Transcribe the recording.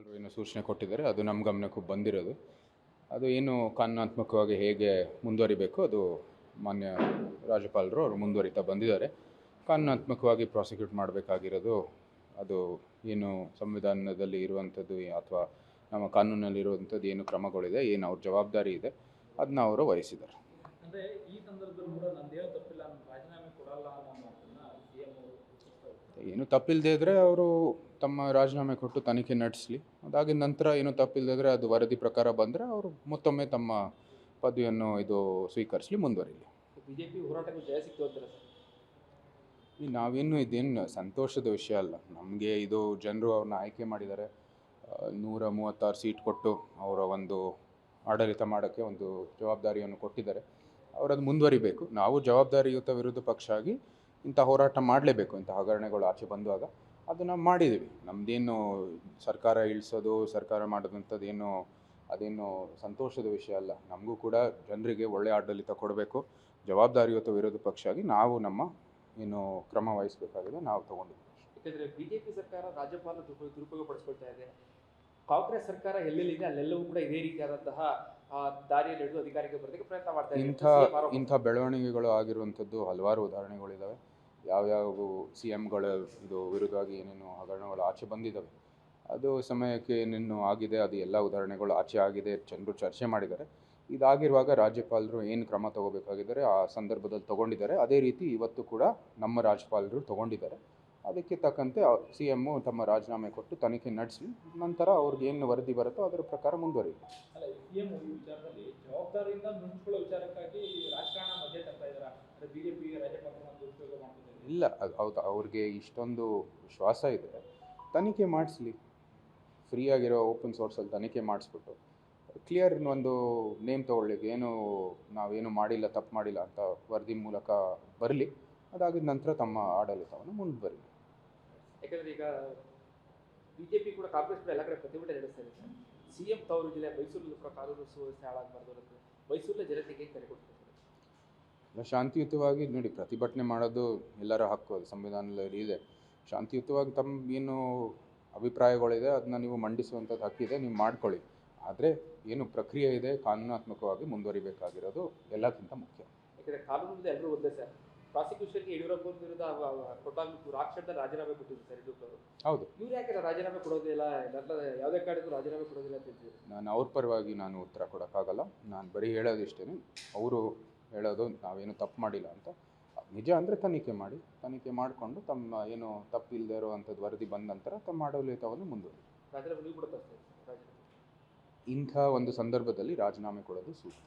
ರಾಜ್ಯಪಾಲರು ಏನು ಸೂಚನೆ ಕೊಟ್ಟಿದ್ದಾರೆ ಅದು ನಮ್ಮ ಗಮನಕ್ಕೂ ಬಂದಿರೋದು. ಅದು ಏನು ಕಾನೂನಾತ್ಮಕವಾಗಿ ಹೇಗೆ ಮುಂದುವರಿಬೇಕು ಅದು ಮಾನ್ಯ ರಾಜ್ಯಪಾಲರು ಅವರು ಮುಂದುವರಿತಾ ಬಂದಿದ್ದಾರೆ. ಕಾನೂನಾತ್ಮಕವಾಗಿ ಪ್ರಾಸಿಕ್ಯೂಟ್ ಮಾಡಬೇಕಾಗಿರೋದು ಅದು ಏನು ಸಂವಿಧಾನದಲ್ಲಿ ಇರುವಂಥದ್ದು ಅಥವಾ ನಮ್ಮ ಕಾನೂನಲ್ಲಿರುವಂಥದ್ದು ಏನು ಕ್ರಮಗಳಿದೆ, ಏನು ಅವ್ರ ಜವಾಬ್ದಾರಿ ಇದೆ, ಅದನ್ನ ಅವರು ವಹಿಸಿದ್ದಾರೆ. ಅಂದರೆ ಈ ಸಂದರ್ಭದಲ್ಲಿ ಕೂಡ ನಂದೇನು ತಪ್ಪಿಲ್ಲ, ನಾನು ರಾಜೀನಾಮೆ ಕೊಡಲ್ಲ ಅನ್ನೋ ಮಾತನ್ನ CM ಅವರು ಏನು ತಪ್ಪಿಲ್ಲದೆ ಇದ್ದರೆ ಅವರು ತಮ್ಮ ರಾಜೀನಾಮೆ ಕೊಟ್ಟು ತನಿಖೆ ನಡೆಸಲಿ. ಅದಾಗಿದ ನಂತರ ಏನು ತಪ್ಪಿಲ್ಲದೆ ಇದ್ದರೆ ಅದು ವರದಿ ಪ್ರಕಾರ ಬಂದರೆ ಅವರು ಮತ್ತೊಮ್ಮೆ ತಮ್ಮ ಪದವಿಯನ್ನು ಸ್ವೀಕರಿಸಲಿ, ಮುಂದುವರಿಲಿ. ಬಿಜೆಪಿ ಹೋರಾಟಕ್ಕೆ ಜಯ ಸಿಕ್ತು ಅಂತಾರೆ ಸರ್. ನಾವೇನು ಇದೇನು ಸಂತೋಷದ ವಿಷಯ ಅಲ್ಲ. ನಮಗೆ ಇದು ಜನರು ಅವ್ರನ್ನ ಆಯ್ಕೆ ಮಾಡಿದ್ದಾರೆ, 136 ಸೀಟ್ ಕೊಟ್ಟು ಅವರ ಒಂದು ಆಡಳಿತ ಮಾಡೋಕ್ಕೆ ಒಂದು ಜವಾಬ್ದಾರಿಯನ್ನು ಕೊಟ್ಟಿದ್ದಾರೆ. ಅವರದು ಮುಂದುವರಿಬೇಕು. ನಾವು ಜವಾಬ್ದಾರಿಯುತ ವಿರೋಧ ಪಕ್ಷ ಆಗಿ ಇಂಥ ಹೋರಾಟ ಮಾಡಲೇಬೇಕು. ಇಂಥ ಹಗರಣಗಳು ಆಚೆ ಬಂದಾಗ ಅದನ್ನು ಮಾಡಿದ್ದೀವಿ. ನಮ್ಮದೇನು ಸರ್ಕಾರ ಇಳಿಸೋದು, ಸರ್ಕಾರ ಮಾಡೋದಂಥದ್ದು ಅದೇನು ಸಂತೋಷದ ವಿಷಯ ಅಲ್ಲ. ನಮಗೂ ಕೂಡ ಜನರಿಗೆ ಒಳ್ಳೆಯ ಆಡಳಿತ ಕೊಡಬೇಕು. ಜವಾಬ್ದಾರಿಯುತ ವಿರೋಧ ಪಕ್ಷ ಆಗಿ ನಾವು ನಮ್ಮ ಏನು ಕ್ರಮ ವಹಿಸಬೇಕಾಗಿದೆ ನಾವು ತೊಗೊಂಡಿದ್ದೀವಿ. ಯಾಕೆಂದರೆ ಬಿಜೆಪಿ ಸರ್ಕಾರ ರಾಜ್ಯಪಾಲ ದುರುಪಯೋಗ ಪಡಿಸ್ಕೊಳ್ತಾ ಇದೆ. ಕಾಂಗ್ರೆಸ್ ಸರ್ಕಾರ ಎಲ್ಲೆಲ್ಲಿದೆ ಅಲ್ಲೆಲ್ಲವೂ ಕೂಡ ಇದೇ ರೀತಿಯಾದಂತಹ ದಾರಿಯಲ್ಲಿ ಹಿಡಿದು ಅಧಿಕಾರಕ್ಕೆ ಬರೋದಕ್ಕೆ ಪ್ರಯತ್ನ ಮಾಡ್ತಾ ಇದೆ. ಇಂಥ ಬೆಳವಣಿಗೆಗಳು ಆಗಿರುವಂಥದ್ದು ಹಲವಾರು ಉದಾಹರಣೆಗಳಿದ್ದಾವೆ. ಯಾವ್ಯಾವ CMಗಳ ಇದು ವಿರುದ್ಧವಾಗಿ ಏನೇನು ಹಗರಣಗಳು ಆಚೆ ಬಂದಿದ್ದಾವೆ, ಅದು ಸಮಯಕ್ಕೆ ಏನೇನು ಆಗಿದೆ, ಅದು ಎಲ್ಲ ಉದಾಹರಣೆಗಳು ಆಚೆ ಆಗಿದೆ, ಜನರು ಚರ್ಚೆ ಮಾಡಿದ್ದಾರೆ. ಇದಾಗಿರುವಾಗ ರಾಜ್ಯಪಾಲರು ಏನು ಕ್ರಮ ತಗೋಬೇಕಾಗಿದ್ದಾರೆ ಆ ಸಂದರ್ಭದಲ್ಲಿ ತೊಗೊಂಡಿದ್ದಾರೆ. ಅದೇ ರೀತಿ ಇವತ್ತು ಕೂಡ ನಮ್ಮ ರಾಜ್ಯಪಾಲರು ತೊಗೊಂಡಿದ್ದಾರೆ. ಅದಕ್ಕೆ ತಕ್ಕಂತೆ CM ತಮ್ಮ ರಾಜೀನಾಮೆ ಕೊಟ್ಟು ತನಿಖೆ ನಡೆಸಿ ನಂತರ ಅವ್ರಿಗೆ ಏನು ವರದಿ ಬರುತ್ತೋ ಅದರ ಪ್ರಕಾರ ಮುಂದುವರಿಯುತ್ತೆ. ಅಲ್ಲ, CM ಈ ವಿಚಾರದಲ್ಲಿ ಜವಾಬ್ದಾರಿಯಿಂದ ನುಣುಚಿಕೊಳ್ಳೋ ವಿಚಾರಕ್ಕಾಗಿ ರಾಜಕಾರಣ ಮಧ್ಯೆ ತರ್ತಾ ಇದ್ದಾರೆ. ಅಂದರೆ ಬಿಜೆಪಿ ರಾಜ್ಯಪಾಲರನ್ನು ದುರುಪಯೋಗ ಮಾಡ್ತಿದ್ದಾರೆ. ಇಲ್ಲ, ಅದು ಹೌದು, ಅವ್ರಿಗೆ ಇಷ್ಟೊಂದು ವಿಶ್ವಾಸ ಇದೆ, ತನಿಖೆ ಮಾಡಿಸ್ಲಿ. ಫ್ರೀಯಾಗಿರೋ ಓಪನ್ ಸೋರ್ಸಲ್ಲಿ ತನಿಖೆ ಮಾಡಿಸ್ಬಿಟ್ಟು ಕ್ಲಿಯರ್ ಒಂದು ನೇಮ್ ತೊಗೊಳ್ಳಿಕ್ಕೆ ನಾವೇನು ಮಾಡಿಲ್ಲ, ತಪ್ಪು ಮಾಡಿಲ್ಲ ಅಂತ ವರದಿ ಮೂಲಕ ಬರಲಿ. ಅದಾಗಿದ ನಂತರ ತಮ್ಮ ಆಡಳಿತವನ್ನು ಮುಂದುವರಿಲಿ. ಯಾಕಂದರೆ ಈಗ ಬಿಜೆಪಿ ಕೂಡ ಕಾಂಗ್ರೆಸ್ ಕೂಡ ಎಲ್ಲ ಕಡೆ ಪ್ರತಿಭಟನೆ ನಡೆಸ್ತಾ ಇದೆ ಸರ್. CM ತವರು ಜಿಲ್ಲೆ ಮೈಸೂರಲ್ಲಿ ಕೂಡ ಕಾನೂನು ಸುವ್ಯವಸ್ಥೆ ಹಾಳಾಗಬಾರ್ದು ಅನ್ನೋದು ಮೈಸೂರಿನ ಜನತೆಗೆ ಕರೆ ಕೊಡ್ತಾರೆ. ಶಾಂತಿಯುತವಾಗಿ ನೋಡಿ, ಪ್ರತಿಭಟನೆ ಮಾಡೋದು ಎಲ್ಲರ ಹಕ್ಕು, ಅದು ಸಂವಿಧಾನದಲ್ಲಿ ಇದೆ. ಶಾಂತಿಯುತವಾಗಿ ತಮ್ಮ ಏನು ಅಭಿಪ್ರಾಯಗಳಿದೆ ಅದನ್ನ ನೀವು ಮಂಡಿಸುವಂಥದ್ದು ಹಕ್ಕಿದೆ, ನೀವು ಮಾಡ್ಕೊಳ್ಳಿ. ಆದರೆ ಏನು ಪ್ರಕ್ರಿಯೆ ಇದೆ ಕಾನೂನಾತ್ಮಕವಾಗಿ ಮುಂದುವರಿಬೇಕಾಗಿರೋದು ಎಲ್ಲಕ್ಕಿಂತ ಮುಖ್ಯ. ಯಾಕಂದರೆ ಕಾನೂನಿಂದ ಎಲ್ಲರೂ ಒಂದೇ ಸರ್. ಪ್ರಾಸಿಕ್ಯೂಷನ್ಗೆ ಯಡಿಯೂರಪ್ಪ ವಿರುದ್ಧ ಕೊಟ್ಟಾಗ ರಾಕ್ಷಸದ ರಾಜೀನಾಮೆ ಕೊಟ್ಟಿದ್ರು ಸರ್ ಯಡಿಯೂರಪ್ಪ ಅವರು. ಹೌದು, ಇವ್ರು ಯಾಕೆ ರಾಜೀನಾಮೆ ಕೊಡೋದಿಲ್ಲ, ಯಾವುದೇ ಕಾರಣಕ್ಕೂ ರಾಜೀನಾಮೆ ಕೊಡೋದಿಲ್ಲ ಅಂತ ಹೇಳ್ತಿದ್ರು. ನಾನು ಅವ್ರ ಪರವಾಗಿ ನಾನು ಉತ್ತರ ಕೊಡೋಕ್ಕಾಗಲ್ಲ. ನಾನು ಬರೀ ಹೇಳೋದಿಷ್ಟೇ, ಅವರು ಹೇಳೋದು ನಾವೇನು ತಪ್ಪು ಮಾಡಿಲ್ಲ ಅಂತ. ನಿಜ ಅಂದರೆ ತನಿಖೆ ಮಾಡಿಕೊಂಡು ತಮ್ಮ ಏನು ತಪ್ಪಿಲ್ಲದೆ ಇರುವಂಥದ್ದು ವರದಿ ಬಂದ ನಂತರ ತಮ್ಮ ಆಡಳಿತವನ್ನು ಮುಂದುವರಿ. ರಾಜೀನಾಮೆ ನೀವು ಕೊಡ್ತಾ ಸರ್? ಇಂಥ ಒಂದು ಸಂದರ್ಭದಲ್ಲಿ ರಾಜೀನಾಮೆ ಕೊಡೋದು ಸೂಕ್ತ.